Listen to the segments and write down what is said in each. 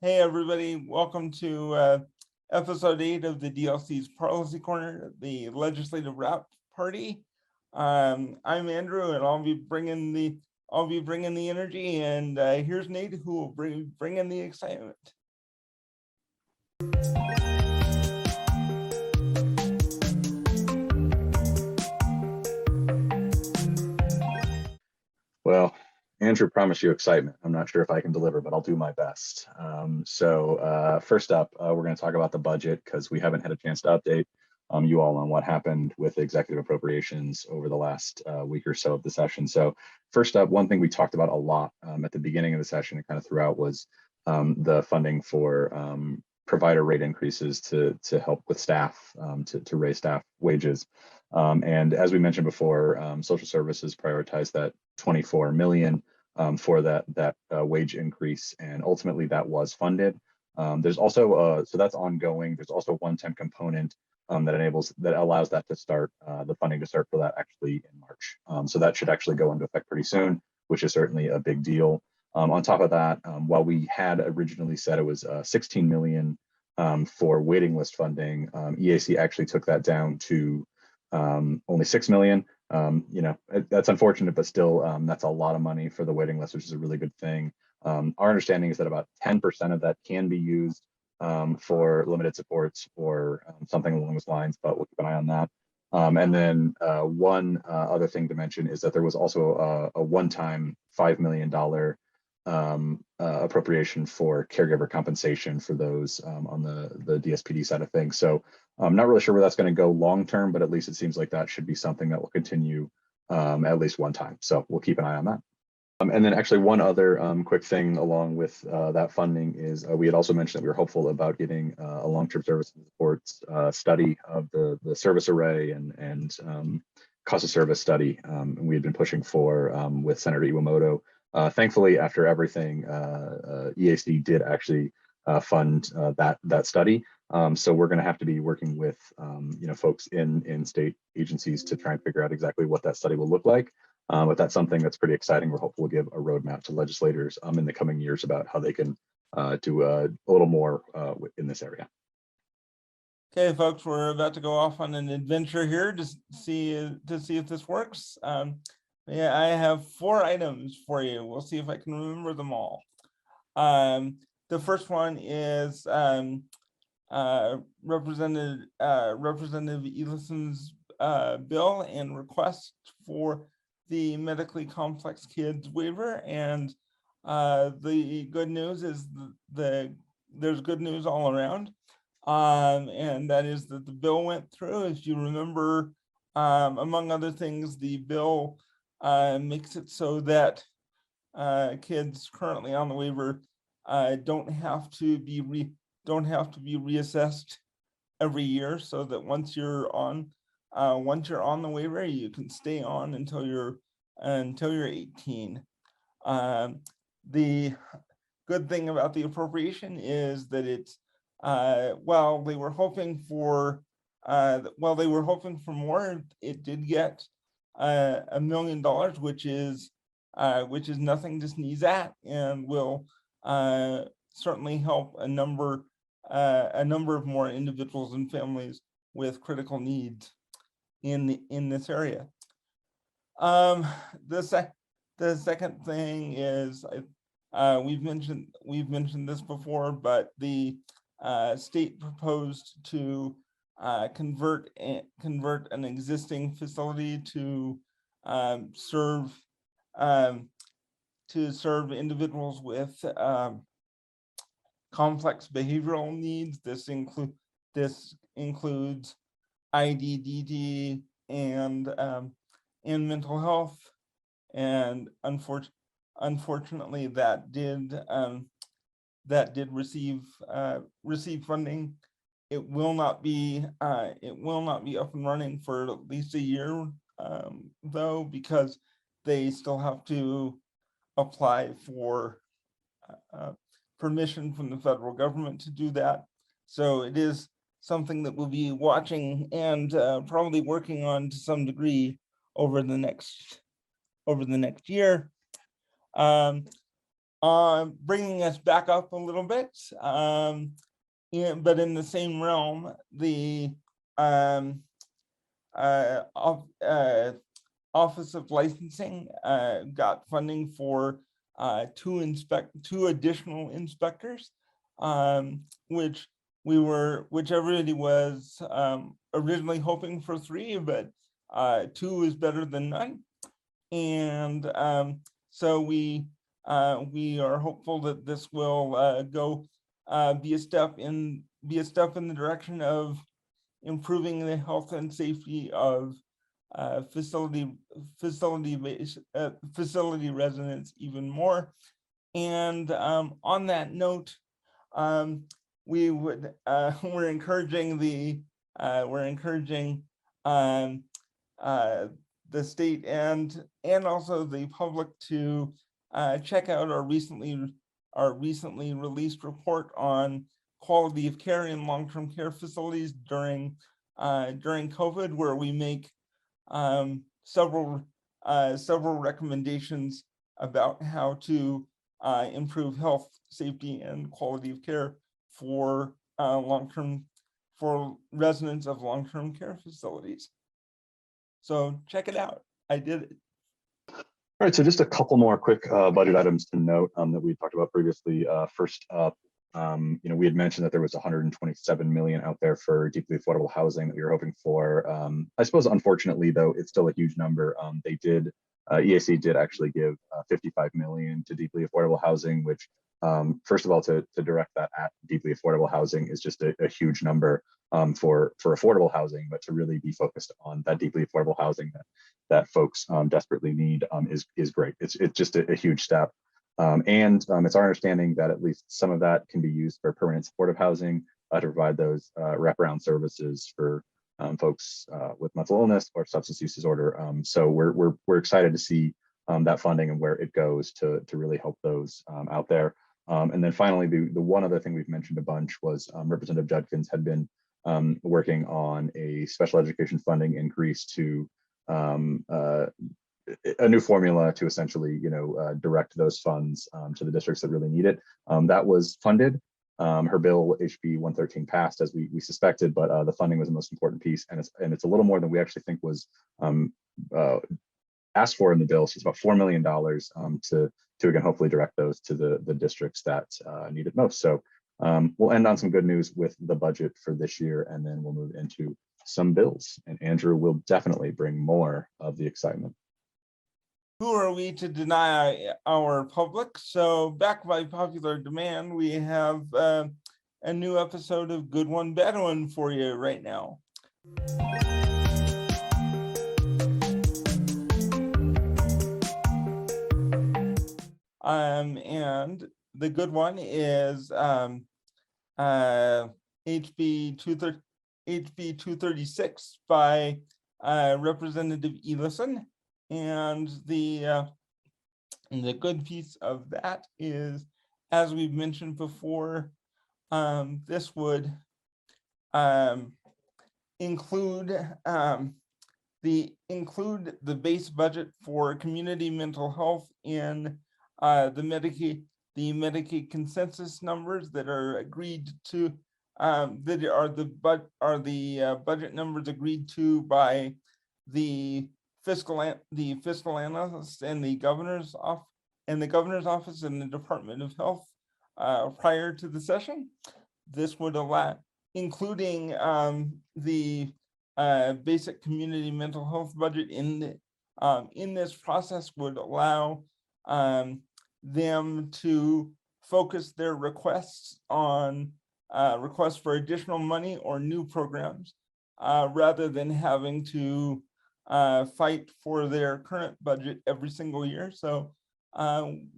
Hey everybody, welcome to episode 8 of the DLC's Policy Corner, the Legislative Wrap Party. I'm Andrew, and I'll be bringing the energy, and here's Nate, who will bring in the excitement. Well, Andrew promised you excitement. I'm not sure if I can deliver, but I'll do my best. First up, we're going to talk about the budget because we haven't had a chance to update you all on what happened with executive appropriations over the last week or so of the session. So first up, one thing we talked about a lot at the beginning of the session and kind of throughout was the funding for provider rate increases to help with staff, to raise staff wages. And as we mentioned before, social services prioritized that 24 million for that wage increase, and ultimately that was funded. There's also so that's ongoing. There's also a one-time component that allows that to start, the funding to start for that actually in March. So that should actually go into effect pretty soon, which is certainly a big deal. On top of that, while we had originally said it was 16 million for waiting list funding, EAC actually took that down to only 6 million. That's unfortunate, but still, that's a lot of money for the waiting list, which is a really good thing. Our understanding is that about 10% of that can be used for limited supports or something along those lines, but we'll keep an eye on that. And then one other thing to mention is that there was also a one-time $5 million appropriation for caregiver compensation for those on the DSPD side of things. So I'm not really sure where that's going to go long term, but at least it seems like that should be something that will continue at least one time. So we'll keep an eye on that. And then actually one other quick thing along with that funding is we had also mentioned that we were hopeful about getting a long-term service and supports study of the service array and cost of service study. And we had been pushing for with Senator Iwamoto. Thankfully, after everything, EAC did actually fund that study. So we're going to have to be working with folks in state agencies to try and figure out exactly what that study will look like. But that's something that's pretty exciting. We're hopeful to give a roadmap to legislators in the coming years about how they can do a little more in this area. Okay, folks, we're about to go off on an adventure here to see if this works. Yeah, I have 4 items for you. We'll see if I can remember them all. The first one is Representative Ellison's bill and request for the medically complex kids waiver, and the good news is there's good news all around, and that is that the bill went through. If you remember, among other things, the bill makes it so that kids currently on the waiver don't have to be reassessed every year, so that once you're on the waiver, you can stay on until you're 18. The good thing about the appropriation is that it's while they were hoping for more, it did get $1 million, which is nothing to sneeze at, and will certainly help a number of more individuals and families with critical needs in this area. The second thing is we've mentioned this before, but the state proposed to convert an existing facility to serve individuals with complex behavioral needs. This includes IDDD and mental health, and unfortunately that did receive funding. It will not be up and running for at least a year, though, because they still have to apply for permission from the federal government to do that. So it is something that we'll be watching and probably working on to some degree over the next year. bringing us back up a little bit, but in the same realm, the Office of Licensing got funding for two additional inspectors, which everybody was originally hoping for 3, but 2 is better than none. And so we are hopeful that this will be a step in the direction of improving the health and safety of facility residents even more. And on that note, we're encouraging the state and also the public to check out our recently released report on quality of care in long-term care facilities during COVID, where we make several recommendations about how to improve health, safety, and quality of care for residents of long-term care facilities. So check it out. I did it. All right, so just a couple more quick budget items to note that we talked about previously. First up, we had mentioned that there was 127 million out there for deeply affordable housing that we were hoping for. I suppose, unfortunately, though, it's still a huge number. EAC did actually give 55 million to deeply affordable housing, which, first of all, to direct that at deeply affordable housing is just a huge number for affordable housing, but to really be focused on that deeply affordable housing that folks desperately need is great. It's just a huge step. And it's our understanding that at least some of that can be used for permanent supportive housing to provide those wraparound services for folks with mental illness or substance use disorder. So we're excited to see that funding and where it goes to really help those out there. And then finally, the one other thing we've mentioned a bunch was Representative Judkins had been working on a special education funding increase to a new formula to essentially, direct those funds to the districts that really need it. That was funded. Her bill HB 113 passed as we suspected, but the funding was the most important piece, and it's a little more than we actually think was asked for in the bill. So it's about $4 million to again hopefully direct those to the districts that need it most. So we'll end on some good news with the budget for this year, and then we'll move into some bills. And Andrew will definitely bring more of the excitement. Who are we to deny our public? So back by popular demand, we have a new episode of Good One, Bad One for you right now. And the good one is HB 236 by Representative Ellison. And the good piece of that is, as we've mentioned before, this would include the base budget for community mental health in the Medicaid consensus numbers that are agreed to, that are the budget numbers agreed to by the fiscal analyst and the governor's office and the Department of Health prior to the session. This would allow, including the basic community mental health budget in this process, would allow them to focus their requests on requests for additional money or new programs rather than having to fight for their current budget every single year. So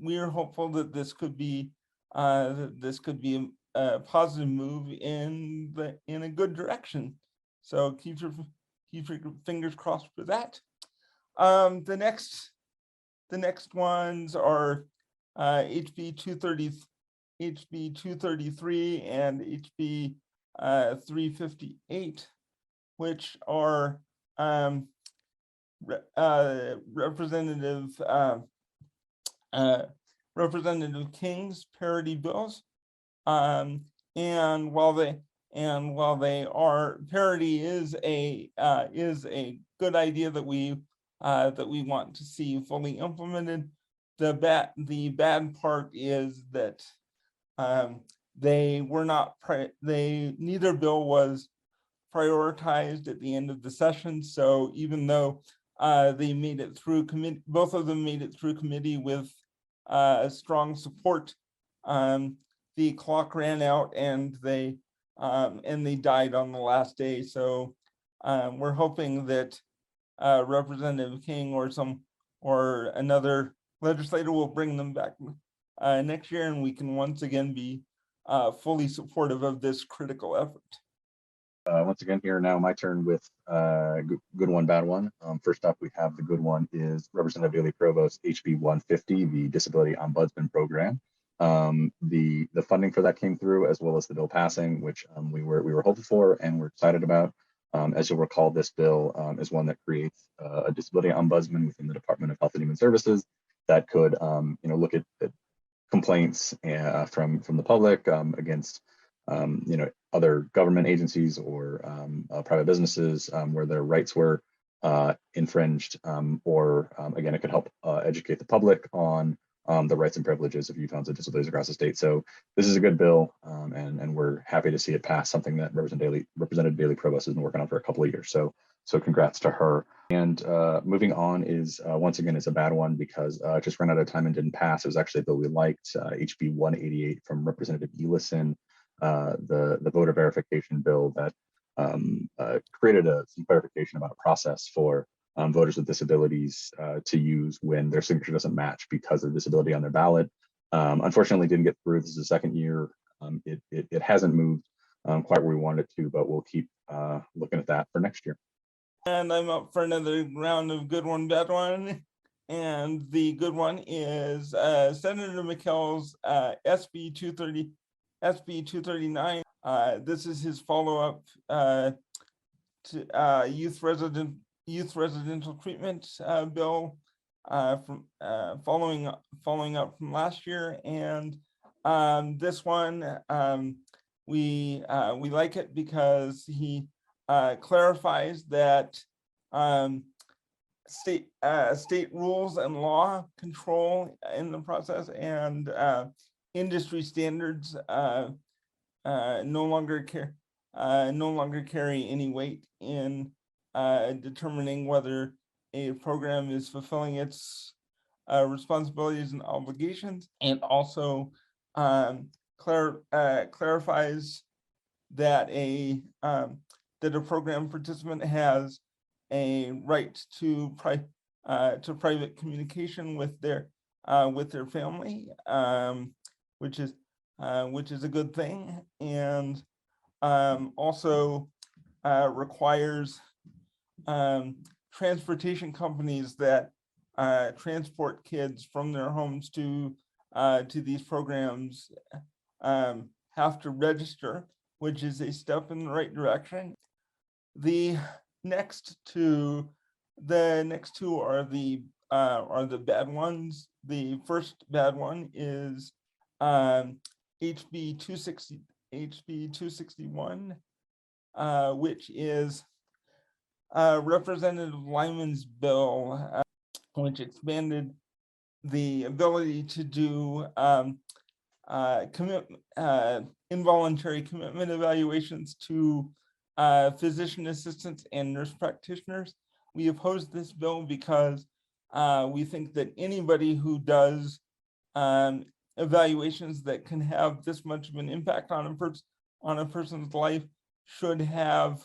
we are hopeful that this could be a positive move in a good direction. So keep your fingers crossed for that. The next ones are HB 233 and HB 358, which are Representative Representative King's parity bills. And while they are, parity is a good idea that we want to see fully implemented. The bad part is that they were not neither bill was prioritized at the end of the session. So even though they made it through committee, both of them made it through committee with strong support, the clock ran out and they died on the last day. So we're hoping that Representative King or another legislator will bring them back next year, and we can once again be fully supportive of this critical effort. Once again, here now my turn with good one, bad one. First up, we have the good one is Representative Bailey Provost HB 150, the Disability Ombudsman Program. The funding for that came through, as well as the bill passing, which we were hopeful for and we're excited about. As you'll recall, this bill is one that creates a disability ombudsman within the Department of Health and Human Services that could look at complaints from the public against other government agencies or private businesses where their rights were infringed, or again, it could help educate the public on the rights and privileges of youth with disabilities across the state. So this is a good bill, and we're happy to see it pass, something that Representative Bailey Provost has been working on for a couple of years. So congrats to her. And moving on is once again, it's a bad one because it just ran out of time and didn't pass. It was actually a bill we liked, HB 188 from Representative Elison, the voter verification bill that created some clarification about a process for voters with disabilities to use when their signature doesn't match because of disability on their ballot. Unfortunately, didn't get through. This is the second year. It hasn't moved quite where we wanted it to, but we'll keep looking at that for next year. And I'm up for another round of good one, bad one. And the good one is Senator McKell's SB 239. This is his follow-up to youth residential treatment bill from following up from last year. And this one we like it because he clarifies that state rules and law control in the process, and industry standards no longer carry any weight in determining whether a program is fulfilling its responsibilities and obligations, and also clarifies that a program participant has a right to private communication with their family, which is a good thing, and also requires transportation companies that transport kids from their homes to these programs have to register, which is a step in the right direction. The next two are the bad ones. The first bad one is HB 261, which is Representative Lyman's bill, which expanded the ability to do involuntary commitment evaluations to physician assistants and nurse practitioners. We oppose this bill because we think that anybody who does evaluations that can have this much of an impact on a person's life should have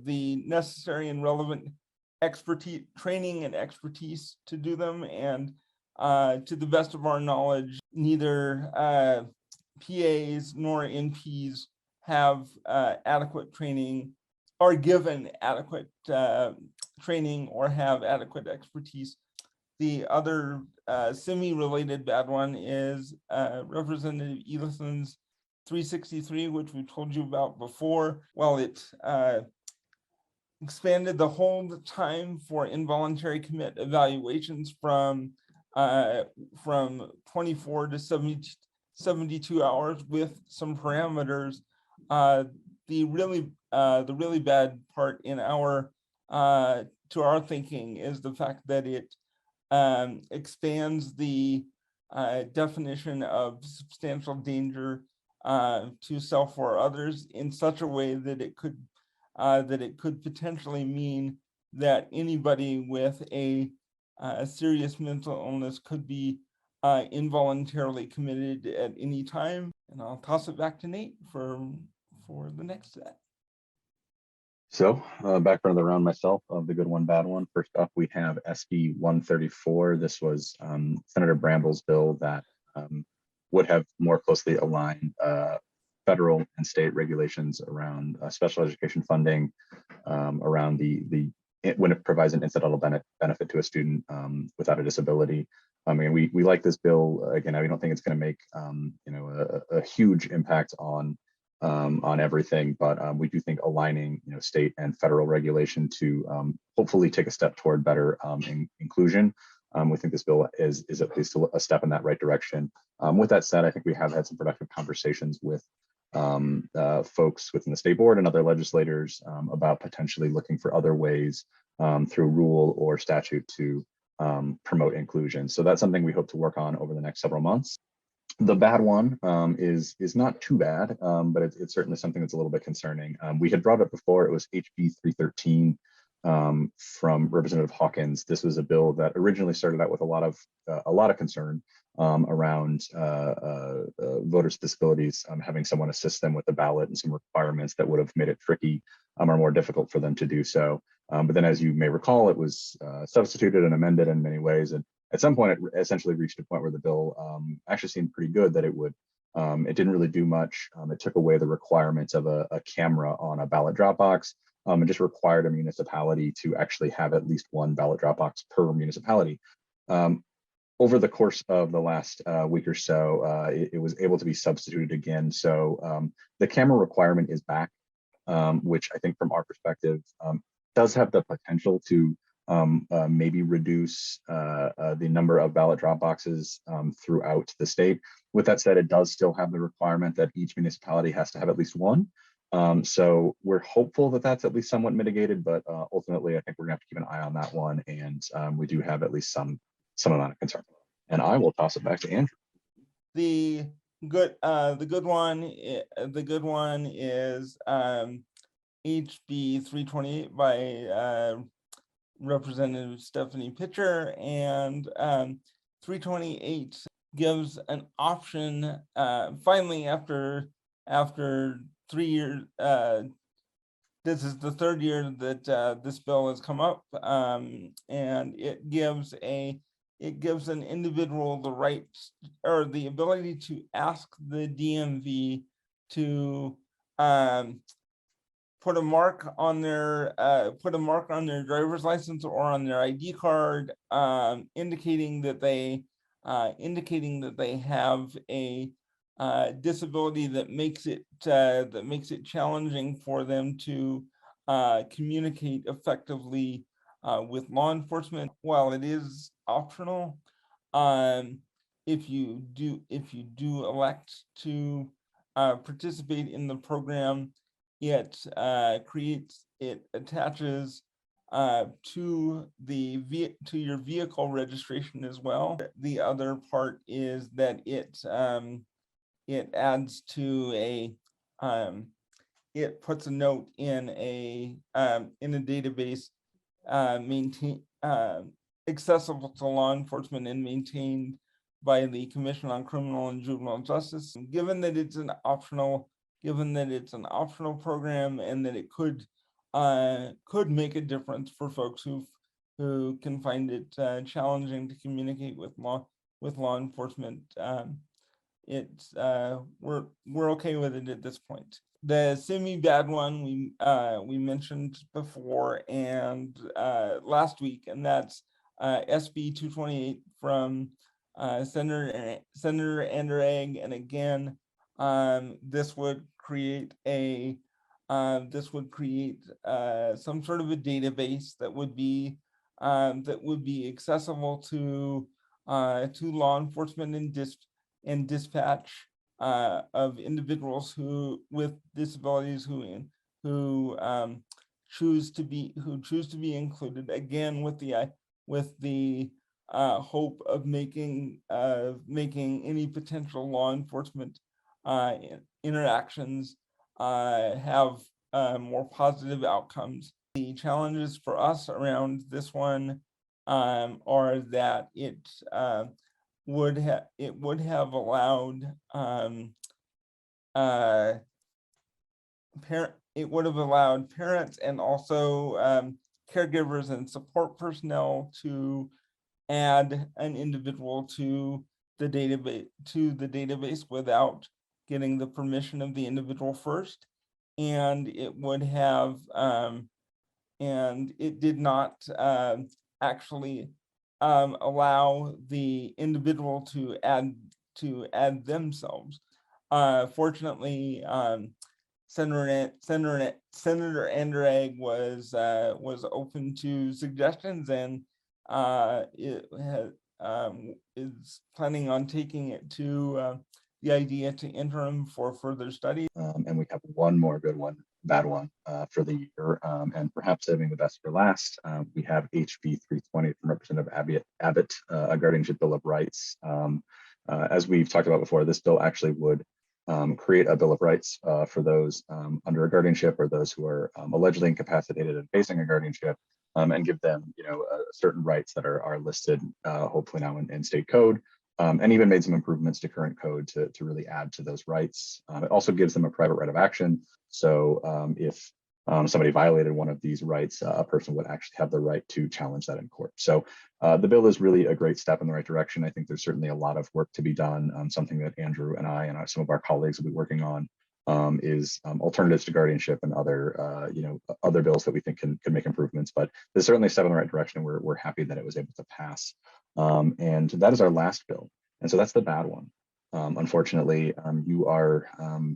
the necessary and relevant expertise, training and expertise to do them. And to the best of our knowledge, neither PAs nor NPs have adequate training, or given adequate training, or have adequate expertise. The other semi-related bad one is Representative Elison's 363, which we told you about before. Well, expanded the hold time for involuntary commit evaluations from 24 to 72 hours with some parameters. The really bad part in our to our thinking is the fact that it expands the definition of substantial danger to self or others in such a way that it could potentially mean that anybody with a serious mental illness could be involuntarily committed at any time. And I'll toss it back to Nate for the next set. So background of the round myself of the good one, bad one. First up, we have SB 134. This was Senator Bramble's bill that would have more closely aligned federal and state regulations around special education funding, around when it provides an incidental benefit to a student without a disability. I mean, we like this bill. Again, we don't think it's going to make a huge impact on everything, but we do think aligning state and federal regulation to hopefully take a step toward better inclusion. We think this bill is at least a step in that right direction. With that said, I think we have had some productive conversations with folks within the state board and other legislators about potentially looking for other ways through rule or statute to promote inclusion. So that's something we hope to work on over the next several months. The bad one is not too bad, but it's certainly something that's a little bit concerning. We had brought up before. It was HB 313 from Representative Hawkins. This was a bill that originally started out with a lot of concern around voters with disabilities having someone assist them with the ballot and some requirements that would have made it tricky or more difficult for them to do so. But then, as you may recall, it was substituted and amended in many ways, and at some point, it essentially reached a point where the bill actually seemed pretty good, that it didn't really do much. It took away the requirements of a camera on a ballot drop box and just required a municipality to actually have at least one ballot drop box per municipality. Over the course of the last week or so, it was able to be substituted again. So the camera requirement is back, which I think from our perspective does have the potential to maybe reduce the number of ballot drop boxes throughout the state. With that said, it does still have the requirement that each municipality has to have at least one. So we're hopeful that that's at least somewhat mitigated, but ultimately I think we're gonna have to keep an eye on that one. And we do have at least some amount of concern. And I will toss it back to Andrew. The good one is HB 328 by Representative Stephanie Pitcher, and 328 gives an option finally after 3 years. This is the third year that this bill has come up, and it gives an individual the right or the ability to ask the DMV to put a mark on their driver's license or on their ID card, indicating that they have a disability that makes it challenging for them to communicate effectively with law enforcement. While it is optional, if you do elect to participate in the program, it attaches to your vehicle registration as well. The other part is that it adds to it puts a note in a database accessible to law enforcement and maintained by the Commission on Criminal and Juvenile Justice. Given that it's an optional program, and that it could make a difference for folks who can find it challenging to communicate with law enforcement, we're okay with it at this point. The semi-bad one we mentioned before and last week, and that's SB 228 from Senator Anderegg, and again, this would create a this would create some sort of a database that would be accessible to law enforcement and dispatch of individuals with disabilities who choose to be included, again with the hope of making any potential law enforcement interactions have more positive outcomes. The challenges for us around this one are that it would have allowed parents and also caregivers and support personnel to add an individual to the database without getting the permission of the individual first, and it would have and it did not actually allow the individual to add themselves. Fortunately, Senator Anderegg was open to suggestions, and is planning on taking it to the idea to interim for further study. And we have one more bad one for the year, and perhaps saving the best for last. We have HB 320 from Representative Abbott, a guardianship bill of rights. As we've talked about before, this bill actually would create a bill of rights for those under a guardianship or those who are allegedly incapacitated and facing a guardianship, and give them, certain rights that are listed hopefully now in state code, and even made some improvements to current code to really add to those rights. It also gives them a private right of action. So if somebody violated one of these rights, a person would actually have the right to challenge that in court. So the bill is really a great step in the right direction. I think there's certainly a lot of work to be done. Something that Andrew and I and some of our colleagues will be working on is alternatives to guardianship and other, other bills that we think can make improvements. But there's certainly a step in the right direction. We're happy that it was able to pass. And that is our last bill. And so that's the bad one. Unfortunately, you are no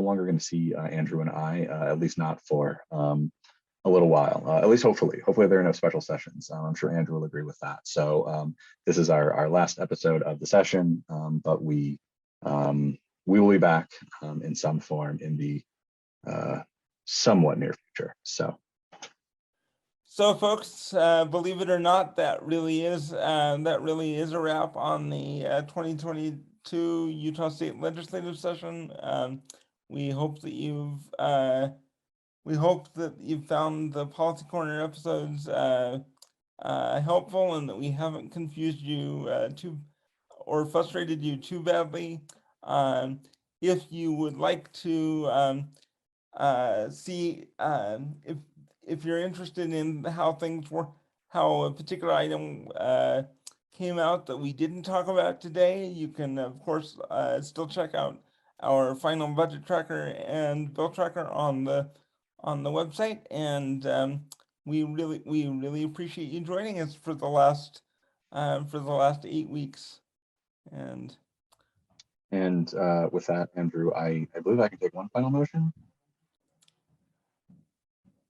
longer going to see Andrew and I, at least not for a little while. At least hopefully there are no special sessions. I'm sure Andrew will agree with that. So this is our last episode of the session, but we will be back in some form in the somewhat near future. So folks, believe it or not, that really is a wrap on the 2022 Utah State Legislative Session. We hope that you've found the Policy Corner episodes helpful, and that we haven't confused you or frustrated you too badly. If you would like to see if you're interested in how a particular item came out that we didn't talk about today, you can of course still check out our final budget tracker and bill tracker on the website. And we really appreciate you joining us for the last 8 weeks. And with that, Andrew, I believe I can take one final motion.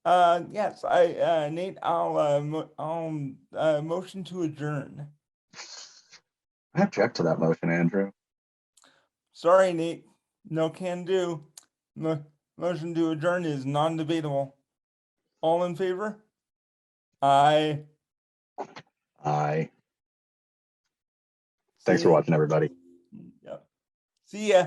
Yes, Nate, I'll motion to adjourn. I object to that motion, Andrew. Sorry, Nate, no can do. Motion to adjourn is non-debatable. All in favor? Aye. Aye. Thanks for watching, everybody. Yep. See ya.